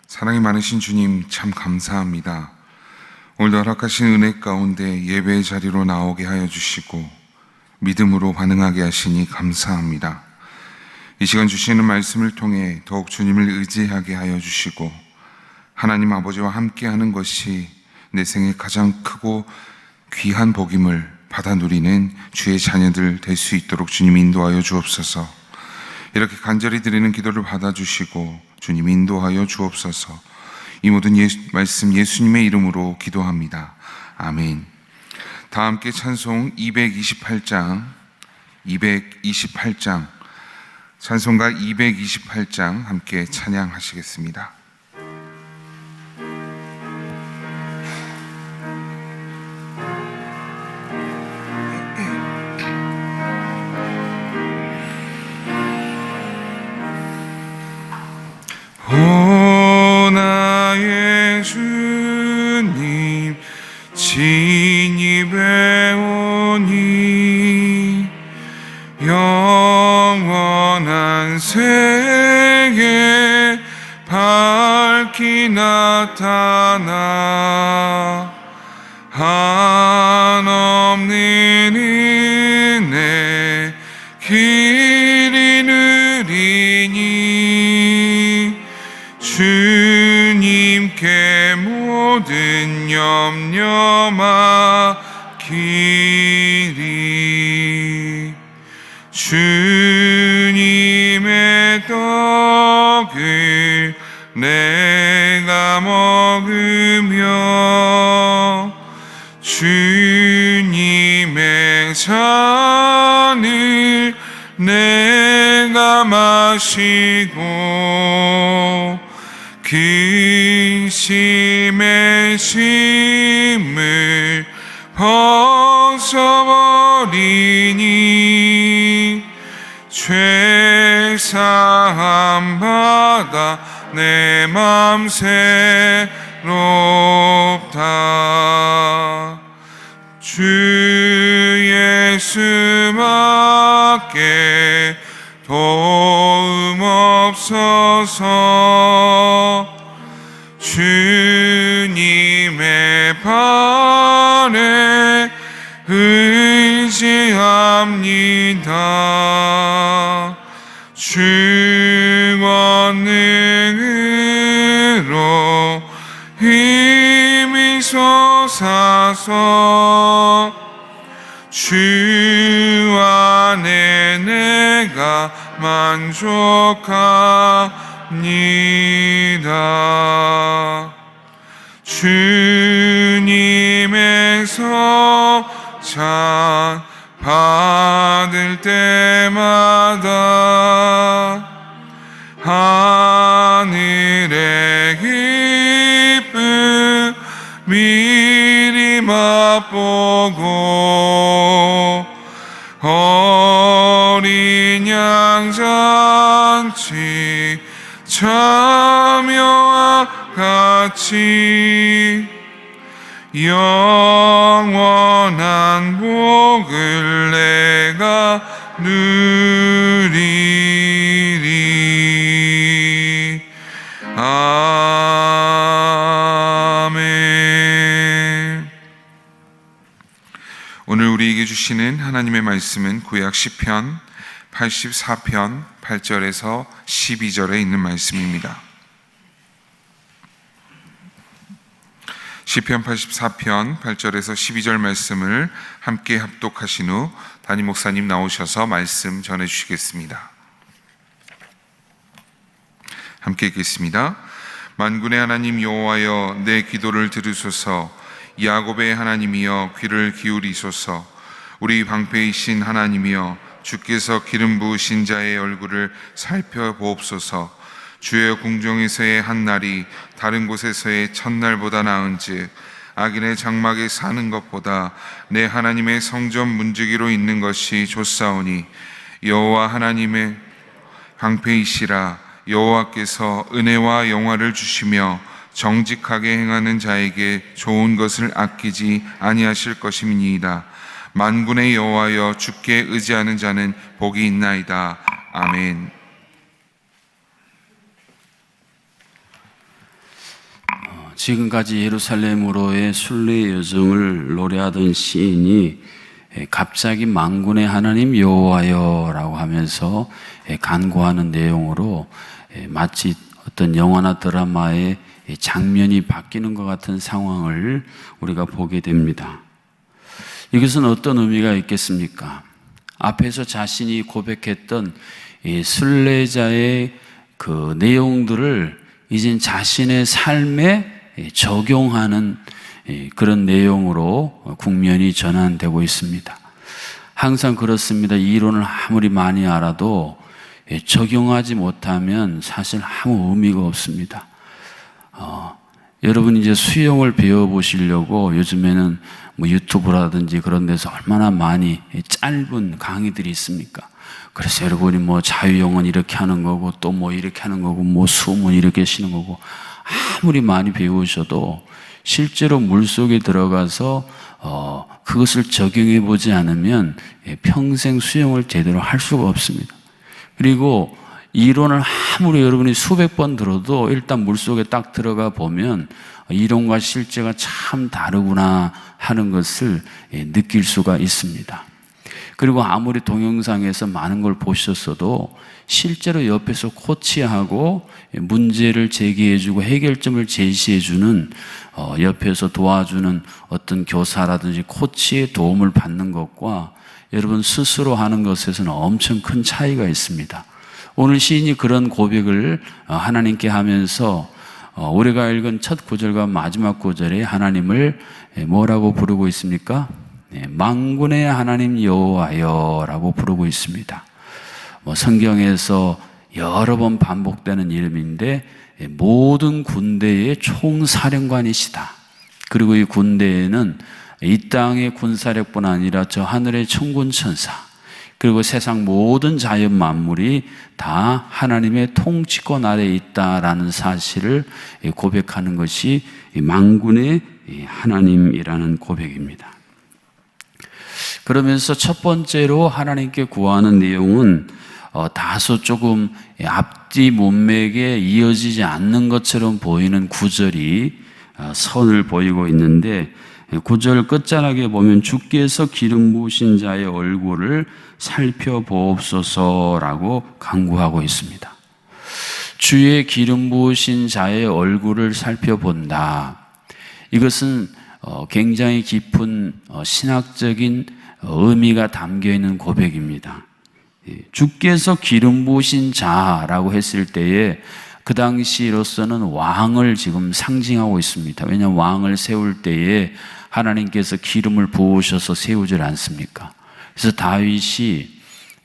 사랑이 많으신 주님, 참 감사합니다. 오늘도 허락하신 은혜 가운데 예배의 자리로 나오게 하여 주시고 믿음으로 반응하게 하시니 감사합니다. 이 시간 주시는 말씀을 통해 더욱 주님을 의지하게 하여 주시고 하나님 아버지와 함께하는 것이 내 생에 가장 크고 귀한 복임을 받아 누리는 주의 자녀들 될 수 있도록 주님 인도하여 주옵소서. 이렇게 간절히 드리는 기도를 받아주시고 주님 인도하여 주옵소서. 이 모든 말씀 예수님의 이름으로 기도합니다. 아멘. 다 함께 찬송 228장 찬송가 228장 함께 찬양하시겠습니다. 오 나의 주님 진입해 오니 영원한 세계 밝히 나타나 한없는 은혜 길이 느리니 주님께 모든 염려 맡기리. 주님의 떡을 내가 먹으며 주님의 잔을 내가 마시고 근심의 짐을 벗어버리니 죄사함 받아 내 맘 새롭다. 주 예수밖에 도움 없어서 주님의 발에 의지합니다. 주 권능으로 힘이 솟아서 주 안에 내가 만족합니다. 주님에서 찬 받을 때마다 하늘의 기쁨 미리 맛보고 어린 양 잔치 참여와 같이 영원한 복을 내가 누리리. 아멘. 오늘 우리에게 주시는 하나님의 말씀은 구약 시편 84편 8절에서 12절에 있는 말씀입니다. 시편 84편 8절에서 12절 말씀을 함께 합독하신 후 담임 목사님 나오셔서 말씀 전해주시겠습니다. 함께 읽겠습니다. 만군의 하나님 여호와여, 내 기도를 들으소서. 야곱의 하나님이여, 귀를 기울이소서. 우리 방패이신 하나님이여, 주께서 기름 부으신 자의 얼굴을 살펴보옵소서. 주의 궁정에서의 한 날이 다른 곳에서의 첫날보다 나은즉 악인의 장막에 사는 것보다 내 하나님의 성전 문지기로 있는 것이 좋사오니 여호와 하나님의 방패이시라. 여호와께서 은혜와 영화를 주시며 정직하게 행하는 자에게 좋은 것을 아끼지 아니하실 것임이니이다. 만군의 여호와여, 주께 의지하는 자는 복이 있나이다. 아멘. 지금까지 예루살렘으로의 순례 여정을 노래하던 시인이 갑자기 만군의 하나님 여호와여라고 하면서 간구하는 내용으로 마치 어떤 영화나 드라마의 장면이 바뀌는 것 같은 상황을 우리가 보게 됩니다. 이것은 어떤 의미가 있겠습니까? 앞에서 자신이 고백했던 순례자의 그 내용들을 이젠 자신의 삶에 적용하는 그런 내용으로 국면이 전환되고 있습니다. 항상 그렇습니다. 이 이론을 아무리 많이 알아도 적용하지 못하면 사실 아무 의미가 없습니다. 여러분 이제 수영을 배워보시려고 요즘에는 뭐 유튜브라든지 그런 데서 얼마나 많이 짧은 강의들이 있습니까? 그래서 여러분이 뭐 자유형은 이렇게 하는 거고 또 뭐 이렇게 하는 거고 뭐 숨은 이렇게 쉬는 거고 아무리 많이 배우셔도 실제로 물속에 들어가서 그것을 적용해 보지 않으면 평생 수영을 제대로 할 수가 없습니다. 그리고 이론을 아무리 여러분이 수백 번 들어도 일단 물속에 딱 들어가 보면 이론과 실제가 참 다르구나 하는 것을 느낄 수가 있습니다. 그리고 아무리 동영상에서 많은 걸 보셨어도 실제로 옆에서 코치하고 문제를 제기해주고 해결점을 제시해주는 옆에서 도와주는 어떤 교사라든지 코치의 도움을 받는 것과 여러분 스스로 하는 것에서는 엄청 큰 차이가 있습니다. 오늘 시인이 그런 고백을 하나님께 하면서 우리가 읽은 첫 구절과 마지막 구절에 하나님을 뭐라고 부르고 있습니까? 만군의 하나님 여호와여라고 부르고 있습니다. 성경에서 여러 번 반복되는 이름인데 모든 군대의 총사령관이시다. 그리고 이 군대에는 이 땅의 군사력뿐 아니라 저 하늘의 천군 천사 그리고 세상 모든 자연 만물이 다 하나님의 통치권 아래에 있다라는 사실을 고백하는 것이 만군의 하나님이라는 고백입니다. 그러면서 첫 번째로 하나님께 구하는 내용은 다소 조금 앞뒤 문맥에 이어지지 않는 것처럼 보이는 구절이 선을 보이고 있는데 9절 끝자락에 보면 주께서 기름 부으신 자의 얼굴을 살펴보옵소서라고 간구하고 있습니다. 주의 기름 부으신 자의 얼굴을 살펴본다. 이것은 굉장히 깊은 신학적인 의미가 담겨 있는 고백입니다. 주께서 기름 부으신 자라고 했을 때에 그 당시로서는 왕을 지금 상징하고 있습니다. 왜냐하면 왕을 세울 때에 하나님께서 기름을 부으셔서 세우질 않습니까? 그래서 다윗이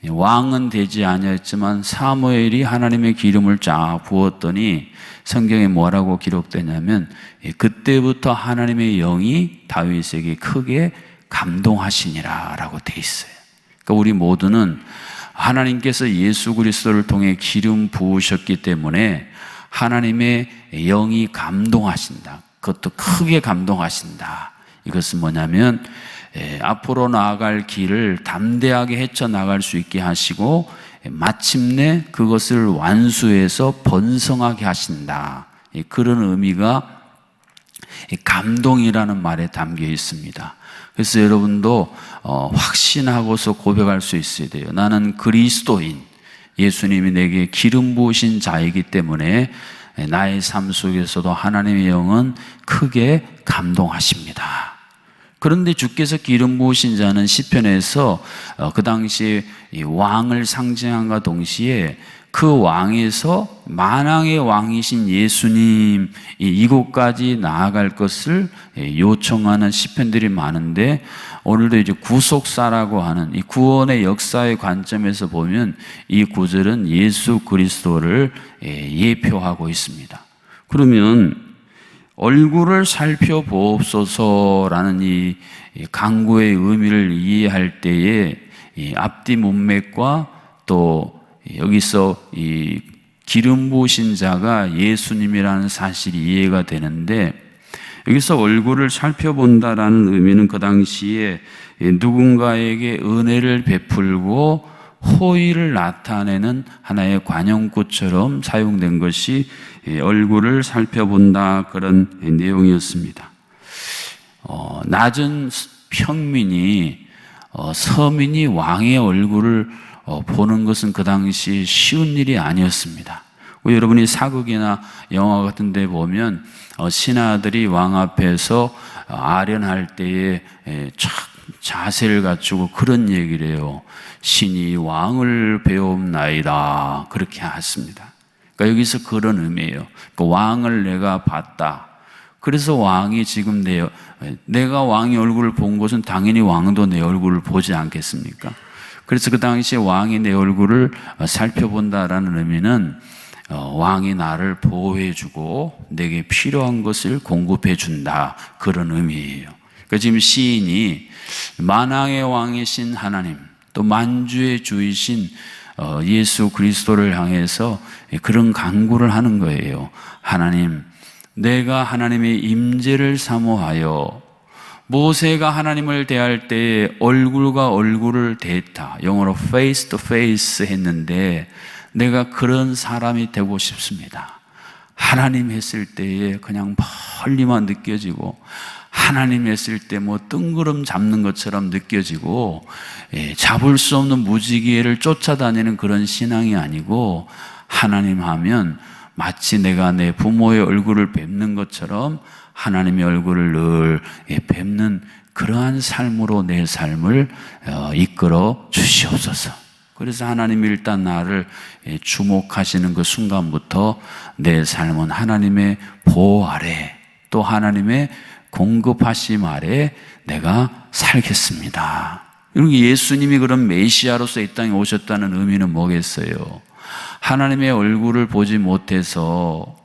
왕은 되지 아니했지만 사무엘이 하나님의 기름을 쫙 부었더니 성경에 뭐라고 기록되냐면 그때부터 하나님의 영이 다윗에게 크게 감동하시니라 라고 돼 있어요. 그러니까 우리 모두는 하나님께서 예수 그리스도를 통해 기름 부으셨기 때문에 하나님의 영이 감동하신다. 그것도 크게 감동하신다. 이것은 뭐냐면 앞으로 나아갈 길을 담대하게 헤쳐나갈 수 있게 하시고 마침내 그것을 완수해서 번성하게 하신다. 그런 의미가 감동이라는 말에 담겨 있습니다. 그래서 여러분도 확신하고서 고백할 수 있어야 돼요. 나는 그리스도인, 예수님이 내게 기름 부으신 자이기 때문에 나의 삶 속에서도 하나님의 영은 크게 감동하십니다. 그런데 주께서 기름 부으신 자는 시편에서 그 당시에 왕을 상징함과 동시에 그 왕에서 만왕의 왕이신 예수님 이곳까지 나아갈 것을 요청하는 시편들이 많은데 오늘도 이제 구속사라고 하는 이 구원의 역사의 관점에서 보면 이 구절은 예수 그리스도를 예표하고 있습니다. 그러면 얼굴을 살펴보옵소서라는 이 간구의 의미를 이해할 때에 이 앞뒤 문맥과 또 여기서 이 기름 부으신 자가 예수님이라는 사실이 이해가 되는데 여기서 얼굴을 살펴본다라는 의미는 그 당시에 누군가에게 은혜를 베풀고 호의를 나타내는 하나의 관용구처럼 사용된 것이 얼굴을 살펴본다 그런 내용이었습니다. 낮은 평민이 서민이 왕의 얼굴을 보는 것은 그 당시 쉬운 일이 아니었습니다. 여러분이 사극이나 영화 같은 데 보면 신하들이 왕 앞에서 아련할 때에 자세를 갖추고 그런 얘기를 해요. 신이 왕을 배움나이다. 그렇게 하십니다. 그러니까 여기서 그런 의미예요. 그러니까 왕을 내가 봤다. 그래서 왕이 지금 내가 왕의 얼굴을 본 것은 당연히 왕도 내 얼굴을 보지 않겠습니까? 그래서 그 당시에 왕이 내 얼굴을 살펴본다라는 의미는 왕이 나를 보호해주고 내게 필요한 것을 공급해준다. 그런 의미예요. 그러니까 지금 시인이 만왕의 왕이신 하나님, 또 만주의 주이신 예수 그리스도를 향해서 그런 간구를 하는 거예요. 하나님, 내가 하나님의 임재를 사모하여 모세가 하나님을 대할 때에 얼굴과 얼굴을 대했다. 영어로 face to face 했는데 내가 그런 사람이 되고 싶습니다. 하나님 했을 때에 그냥 멀리만 느껴지고 하나님 했을 때 뭐 뜬구름 잡는 것처럼 느껴지고 잡을 수 없는 무지개를 쫓아다니는 그런 신앙이 아니고 하나님 하면 마치 내가 내 부모의 얼굴을 뵙는 것처럼 하나님의 얼굴을 늘 뵙는 그러한 삶으로 내 삶을 이끌어 주시옵소서. 그래서 하나님이 일단 나를 주목하시는 그 순간부터 내 삶은 하나님의 보호 아래 또 하나님의 공급하심 아래 내가 살겠습니다. 예수님이 그런 메시아로서 이 땅에 오셨다는 의미는 뭐겠어요? 하나님의 얼굴을 보지 못해서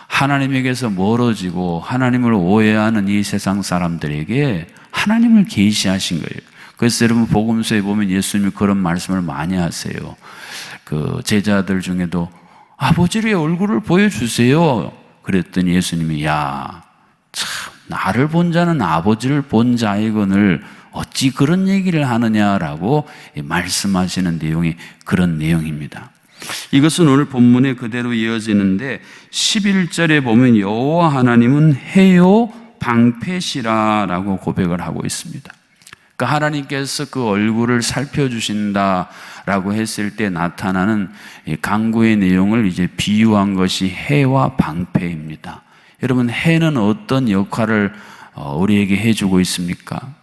하나님에게서 멀어지고 하나님을 오해하는 이 세상 사람들에게 하나님을 계시하신 거예요. 그래서 여러분 복음서에 보면 예수님이 그런 말씀을 많이 하세요. 그 제자들 중에도 아버지의 얼굴을 보여주세요. 그랬더니 예수님이 참 나를 본 자는 아버지를 본 자이거늘 어찌 그런 얘기를 하느냐라고 말씀하시는 내용이 그런 내용입니다. 이것은 오늘 본문에 그대로 이어지는데 11절에 보면 여호와 하나님은 해요 방패시라라고 고백을 하고 있습니다. 그러니까 하나님께서 그 얼굴을 살펴주신다라고 했을 때 나타나는 간구의 내용을 이제 비유한 것이 해와 방패입니다. 여러분, 해는 어떤 역할을 우리에게 해주고 있습니까?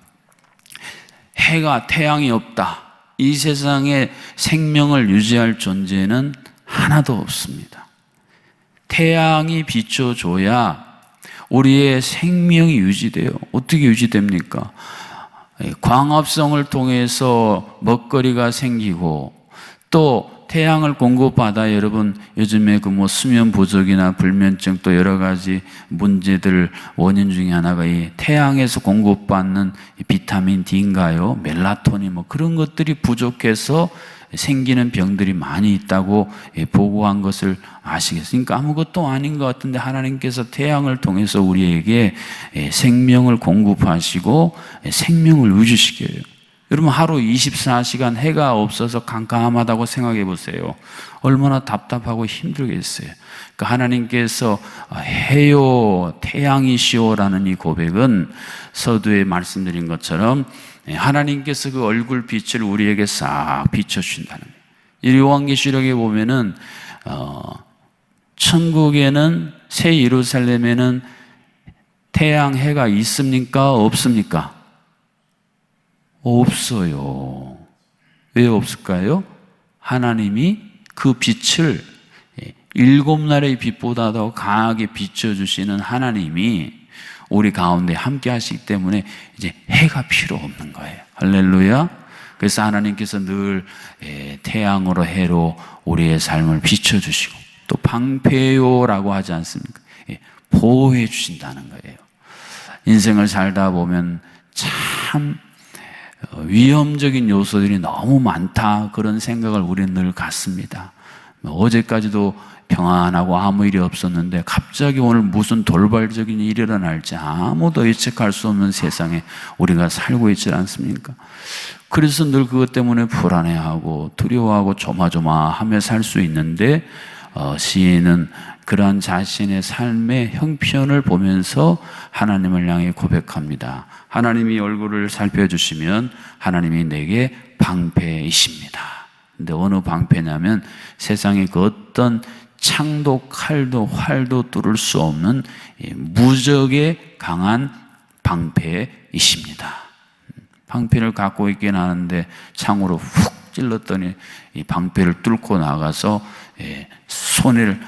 해가 태양이 없다. 이 세상에 생명을 유지할 존재는 하나도 없습니다. 태양이 비춰줘야 우리의 생명이 유지돼요. 어떻게 유지됩니까? 광합성을 통해서 먹거리가 생기고 또 태양을 공급받아 여러분 요즘에 그 수면 부족이나 불면증 또 여러 가지 문제들 원인 중에 하나가 이 태양에서 공급받는 비타민 D인가요? 멜라토닌 그런 것들이 부족해서 생기는 병들이 많이 있다고 보고한 것을 아시겠습니까? 아무것도 아닌 것 같은데 하나님께서 태양을 통해서 우리에게 생명을 공급하시고 생명을 유지시켜요. 여러분 하루 24시간 해가 없어서 깜깜하다고 생각해 보세요. 얼마나 답답하고 힘들겠어요. 그러니까 하나님께서 해요 태양이시오라는 이 고백은 서두에 말씀드린 것처럼 하나님께서 그 얼굴 빛을 우리에게 싹 비춰주신다는 거예요. 이 요한계시록에 보면은 천국에는 새 예루살렘에는 태양 해가 있습니까? 없습니까? 없어요. 왜 없을까요? 하나님이 그 빛을 7날의 빛보다 더 강하게 비춰주시는 하나님이 우리 가운데 함께 하시기 때문에 이제 해가 필요 없는 거예요. 할렐루야. 그래서 하나님께서 늘 태양으로 해로 우리의 삶을 비춰주시고 또 방패요라고 하지 않습니까? 보호해 주신다는 거예요. 인생을 살다 보면 참 위험적인 요소들이 너무 많다 그런 생각을 우리는 늘 갖습니다. 어제까지도 평안하고 아무 일이 없었는데 갑자기 오늘 무슨 돌발적인 일이 일어날지 아무도 예측할 수 없는 세상에 우리가 살고 있지 않습니까? 그래서 늘 그것 때문에 불안해하고 두려워하고 조마조마하며 살 수 있는데 시인은 그러한 자신의 삶의 형편을 보면서 하나님을 향해 고백합니다. 하나님이 얼굴을 살펴주시면 하나님이 내게 방패이십니다. 근데 어느 방패냐면 세상에 그 어떤 창도 칼도 활도 뚫을 수 없는 무적의 강한 방패이십니다. 방패를 갖고 있긴 하는데 창으로 훅 찔렀더니 이 방패를 뚫고 나가서 손해를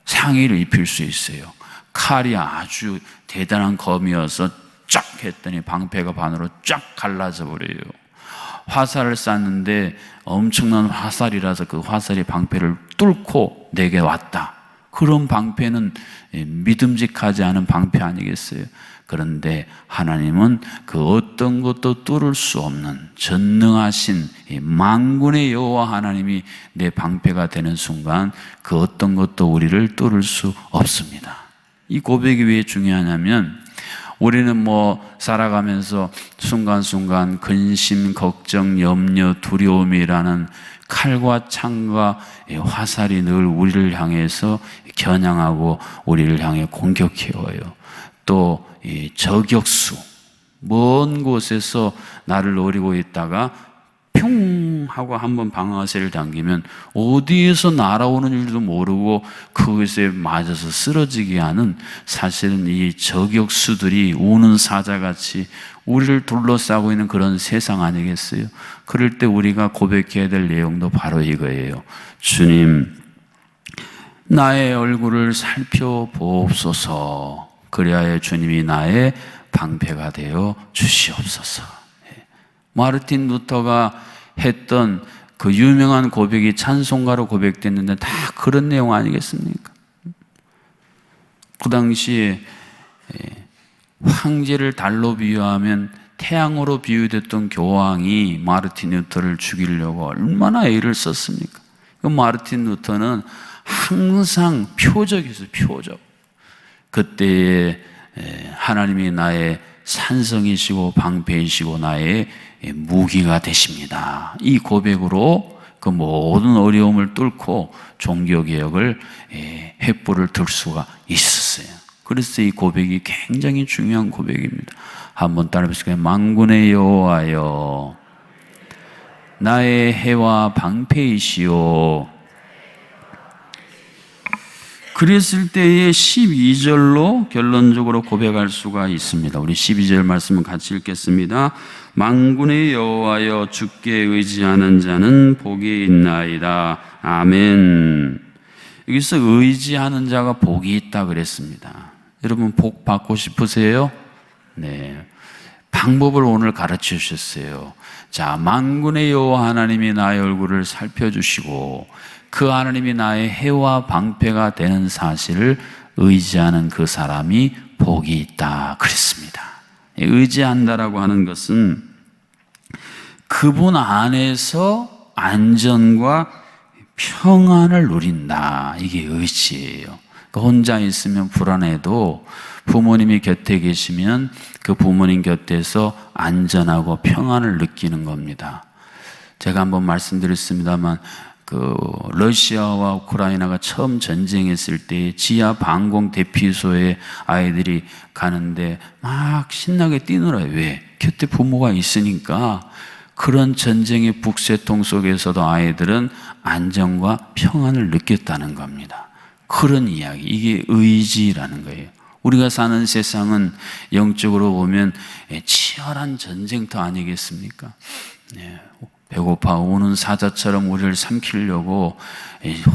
상의를 입힐 수 있어요. 칼이 아주 대단한 검이어서 쫙 했더니 방패가 반으로 쫙 갈라져 버려요. 화살을 쐈는데 엄청난 화살이라서 그 화살이 방패를 뚫고 내게 왔다. 그런 방패는 믿음직하지 않은 방패 아니겠어요? 그런데 하나님은 그 어떤 것도 뚫을 수 없는 전능하신 만군의 여호와 하나님이 내 방패가 되는 순간 그 어떤 것도 우리를 뚫을 수 없습니다. 이 고백이 왜 중요하냐면 우리는 살아가면서 순간순간 근심, 걱정, 염려, 두려움이라는 칼과 창과 화살이 늘 우리를 향해서 겨냥하고 우리를 향해 공격해와요. 또 이 저격수, 먼 곳에서 나를 노리고 있다가 평 하고 한번 방아쇠를 당기면 어디에서 날아오는 줄도 모르고 그것에 맞아서 쓰러지게 하는, 사실은 이 저격수들이 우는 사자같이 우리를 둘러싸고 있는 그런 세상 아니겠어요? 그럴 때 우리가 고백해야 될 내용도 바로 이거예요. 주님, 나의 얼굴을 살펴보옵소서. 그리하여 주님이 나의 방패가 되어 주시옵소서. 마르틴 루터가 했던 그 유명한 고백이 찬송가로 고백됐는데 다 그런 내용 아니겠습니까? 그 당시에 황제를 달로 비유하면 태양으로 비유됐던 교황이 마르틴 루터를 죽이려고 얼마나 애를 썼습니까? 그 마르틴 루터는 항상 표적이었어요. 표적. 그때에 하나님이 나의 산성이시고 방패이시고 나의 무기가 되십니다. 이 고백으로 그 모든 어려움을 뚫고 종교개혁을 횃불을 들 수가 있었어요. 그래서 이 고백이 굉장히 중요한 고백입니다. 한번 따라 해보실까요? 만군의 여호와여, 나의 해와 방패이시오. 그랬을 때의 12절로 결론적으로 고백할 수가 있습니다. 우리 12절 말씀을 같이 읽겠습니다. 만군의 여호와여, 주께 의지하는 자는 복이 있나이다. 아멘. 여기서 의지하는 자가 복이 있다 그랬습니다. 여러분 복 받고 싶으세요? 네. 방법을 오늘 가르쳐 주셨어요. 자, 만군의 여호와 하나님이 나의 얼굴을 살펴주시고 그 하나님이 나의 해와 방패가 되는 사실을 의지하는 그 사람이 복이 있다 그랬습니다. 의지한다라고 하는 것은 그분 안에서 안전과 평안을 누린다. 이게 의지예요. 혼자 있으면 불안해도 부모님이 곁에 계시면 그 부모님 곁에서 안전하고 평안을 느끼는 겁니다. 제가 한번 말씀드렸습니다만 러시아와 우크라이나가 처음 전쟁했을 때 지하 방공 대피소에 아이들이 가는데 막 신나게 뛰놀아요. 왜? 곁에 부모가 있으니까. 그런 전쟁의 북새통 속에서도 아이들은 안정과 평안을 느꼈다는 겁니다. 그런 이야기, 이게 의지라는 거예요. 우리가 사는 세상은 영적으로 보면 치열한 전쟁터 아니겠습니까? 배고파 우는 사자처럼 우리를 삼키려고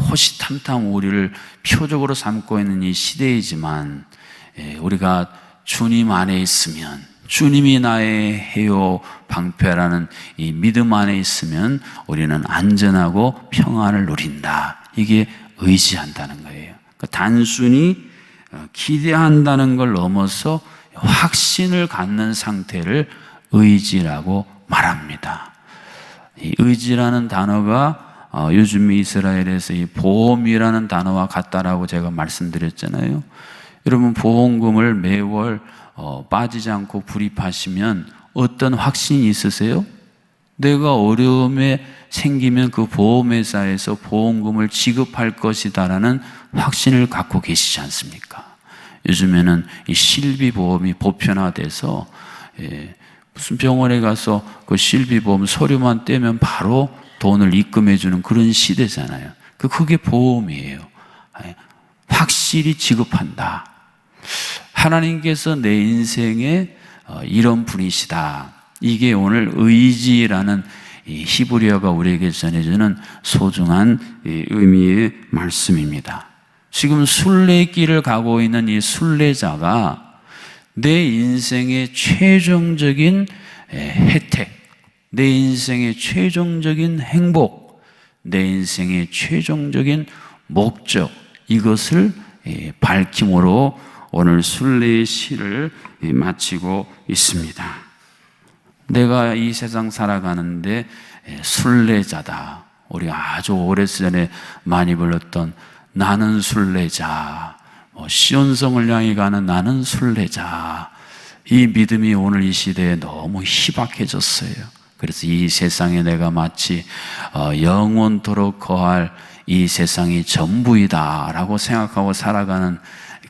호시탐탐 우리를 표적으로 삼고 있는 이 시대이지만, 우리가 주님 안에 있으면, 주님이 나의 해요 방패라는 이 믿음 안에 있으면 우리는 안전하고 평안을 누린다. 이게 의지한다는 거예요. 그러니까 단순히 기대한다는 걸 넘어서 확신을 갖는 상태를 의지라고 말합니다. 이 의지라는 단어가 요즘 이스라엘에서 이 보험이라는 단어와 같다라고 제가 말씀드렸잖아요. 여러분, 보험금을 매월 빠지지 않고 불입하시면 어떤 확신이 있으세요? 내가 어려움에 생기면 그 보험회사에서 보험금을 지급할 것이다라는 확신을 갖고 계시지 않습니까? 요즘에는 이 실비보험이 보편화돼서 무슨 병원에 가서 그 실비보험 서류만 떼면 바로 돈을 입금해주는 그런 시대잖아요. 그게 보험이에요. 확실히 지급한다. 하나님께서 내 인생에 이런 분이시다. 이게 오늘 의지라는 이 히브리어가 우리에게 전해주는 소중한 의미의 말씀입니다. 지금 순례길을 가고 있는 이 순례자가 내 인생의 최종적인 혜택, 내 인생의 최종적인 행복, 내 인생의 최종적인 목적, 이것을 밝힘으로 오늘 순례의 시를 마치고 있습니다. 내가 이 세상 살아가는데 순례자다. 우리가 아주 오래전에 많이 불렀던 나는 순례자, 시온성을 향해 가는 나는 순례자. 이 믿음이 오늘 이 시대에 너무 희박해졌어요. 그래서 이 세상에 내가 마치 영원토록 거할 이 세상이 전부이다라고 생각하고 살아가는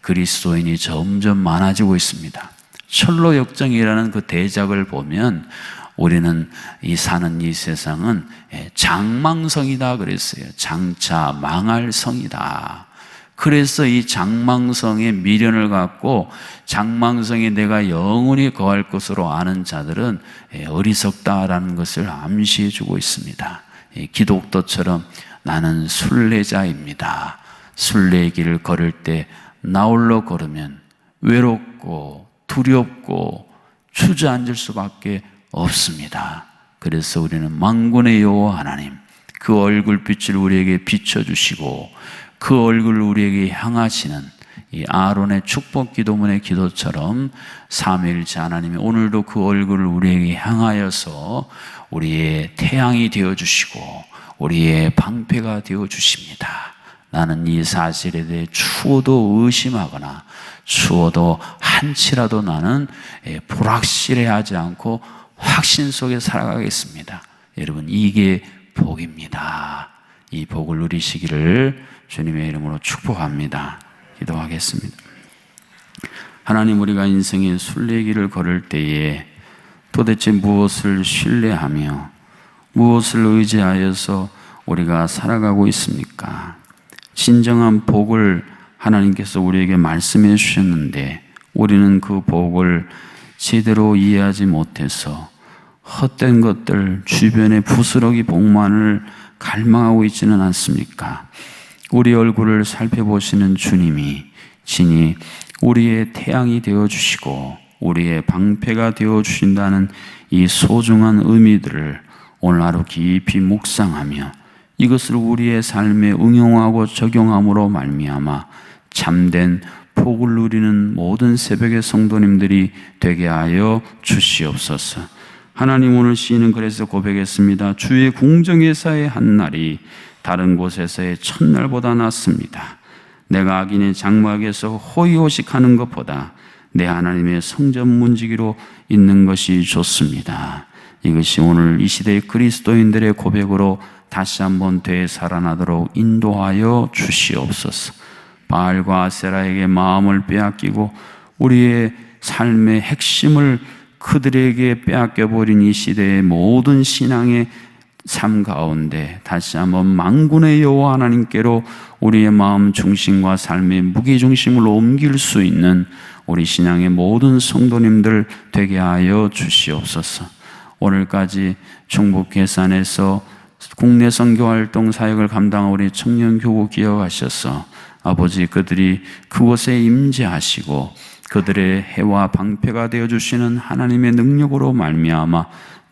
그리스도인이 점점 많아지고 있습니다. 철로역정이라는 그 대작을 보면 우리는 사는 이 세상은 장망성이다 그랬어요. 장차 망할 성이다. 그래서 이 장망성의 미련을 갖고 장망성에 내가 영원히 거할 것으로 아는 자들은 어리석다라는 것을 암시해 주고 있습니다. 기독도처럼 나는 순례자입니다. 순례의 길을 걸을 때 나홀로 걸으면 외롭고 두렵고 주저앉을 수밖에 없습니다. 그래서 우리는 만군의 여호와 하나님, 그 얼굴빛을 우리에게 비춰주시고 그 얼굴을 우리에게 향하시는 이 아론의 축복 기도문의 기도처럼 삼위일체 하나님이 오늘도 그 얼굴을 우리에게 향하여서 우리의 태양이 되어주시고 우리의 방패가 되어주십니다. 나는 이 사실에 대해 추워도 의심하거나 추워도 한치라도 나는 불확실해하지 않고 확신 속에 살아가겠습니다. 여러분, 이게 복입니다. 이 복을 누리시기를 주님의 이름으로 축복합니다. 기도하겠습니다. 하나님, 우리가 인생의 순례길을 걸을 때에 도대체 무엇을 신뢰하며 무엇을 의지하여서 우리가 살아가고 있습니까? 진정한 복을 하나님께서 우리에게 말씀해 주셨는데 우리는 그 복을 제대로 이해하지 못해서 헛된 것들, 주변의 부스러기 복만을 갈망하고 있지는 않습니까? 우리 얼굴을 살펴보시는 주님이 진히 우리의 태양이 되어주시고 우리의 방패가 되어주신다는 이 소중한 의미들을 오늘 하루 깊이 묵상하며 이것을 우리의 삶에 응용하고 적용함으로 말미암아 참된 복을 누리는 모든 새벽의 성도님들이 되게 하여 주시옵소서. 하나님, 오늘 시인은 그래서 고백했습니다. 주의 궁정에서의 한 날이 다른 곳에서의 첫날보다 낫습니다. 내가 악인의 장막에서 호의호식하는 것보다 내 하나님의 성전 문지기로 있는 것이 좋습니다. 이것이 오늘 이 시대의 그리스도인들의 고백으로 다시 한번 되살아나도록 인도하여 주시옵소서. 바알과 아세라에게 마음을 빼앗기고 우리의 삶의 핵심을 그들에게 빼앗겨버린 이 시대의 모든 신앙의 삶 가운데 다시 한번 만군의 여호와 하나님께로 우리의 마음 중심과 삶의 무게중심을 옮길 수 있는 우리 신앙의 모든 성도님들 되게 하여 주시옵소서. 오늘까지 충북 괴산에서 국내 선교활동 사역을 감당한 우리 청년교구 기억하셔서 아버지, 그들이 그곳에 임재하시고 그들의 해와 방패가 되어주시는 하나님의 능력으로 말미암아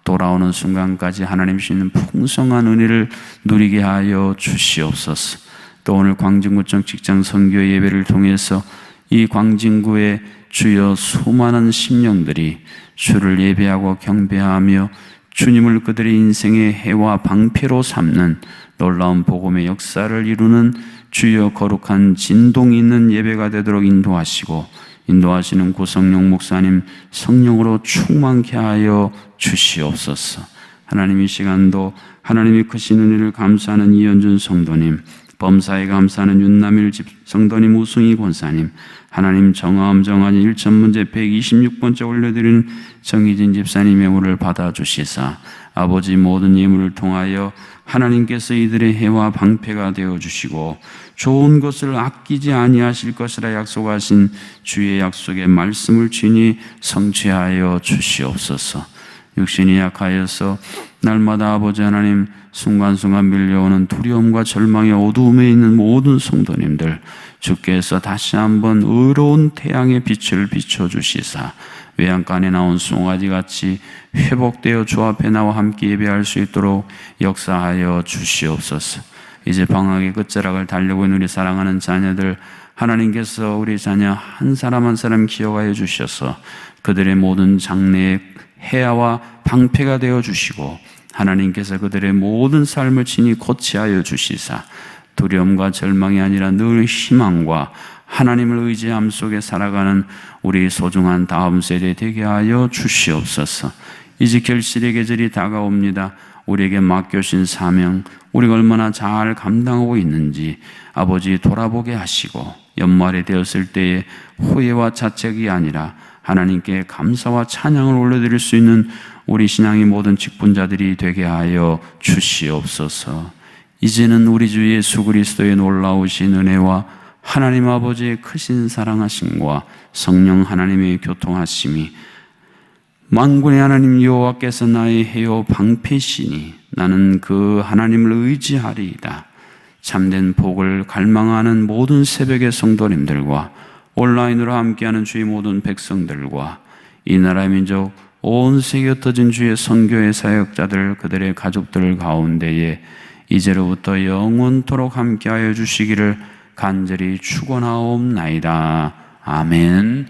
돌아오는 순간까지 하나님 주시는 풍성한 은혜를 누리게 하여 주시옵소서. 또 오늘 광진구청 직장 선교 예배를 통해서 이 광진구의 주여 수많은 심령들이 주를 예배하고 경배하며 주님을 그들의 인생의 해와 방패로 삼는 놀라운 복음의 역사를 이루는 주여 거룩한 진동이 있는 예배가 되도록 인도하시는 고성령 목사님 성령으로 충만케 하여 주시옵소서. 하나님, 이 시간도 하나님이 크신 은혜를 감사하는 이현준 성도님, 범사에 감사하는 윤남일 성도님, 우승희 권사님, 하나님 정아함 정한이 1천문제 126번째 올려드리는 정희진 집사님의 물을 받아주시사 아버지 모든 예물을 통하여 하나님께서 이들의 해와 방패가 되어주시고 좋은 것을 아끼지 아니하실 것이라 약속하신 주의 약속의 말씀을 친히 성취하여 주시옵소서. 육신이 약하여서 날마다 아버지 하나님 순간순간 밀려오는 두려움과 절망의 어두움에 있는 모든 성도님들, 주께서 다시 한번 의로운 태양의 빛을 비춰주시사 외양간에 나온 송아지같이 회복되어 주 앞에 나와 함께 예배할 수 있도록 역사하여 주시옵소서. 이제 방학의 끝자락을 달려고 있는 우리 사랑하는 자녀들, 하나님께서 우리 자녀 한 사람 한 사람 기억하여 주셔서 그들의 모든 장래의 해야와 방패가 되어 주시고 하나님께서 그들의 모든 삶을 친히 고치하여 주시사 두려움과 절망이 아니라 늘 희망과 하나님을 의지함 속에 살아가는 우리 소중한 다음 세대 되게 하여 주시옵소서. 이제 결실의 계절이 다가옵니다. 우리에게 맡겨진 사명, 우리가 얼마나 잘 감당하고 있는지 아버지 돌아보게 하시고 연말이 되었을 때에 후회와 자책이 아니라 하나님께 감사와 찬양을 올려드릴 수 있는 우리 신앙의 모든 직분자들이 되게 하여 주시옵소서. 이제는 우리 주 예수 그리스도의 놀라우신 은혜와 하나님 아버지의 크신 사랑하심과 성령 하나님의 교통하심이 만군의 하나님 여호와께서 나의 해요 방패시니 나는 그 하나님을 의지하리이다. 참된 복을 갈망하는 모든 새벽의 성도님들과 온라인으로 함께하는 주의 모든 백성들과 이 나라 민족 온 세계에 흩어진 주의 선교의 사역자들 그들의 가족들 가운데에 이제로부터 영원토록 함께하여 주시기를 간절히 축원하옵나이다. 아멘.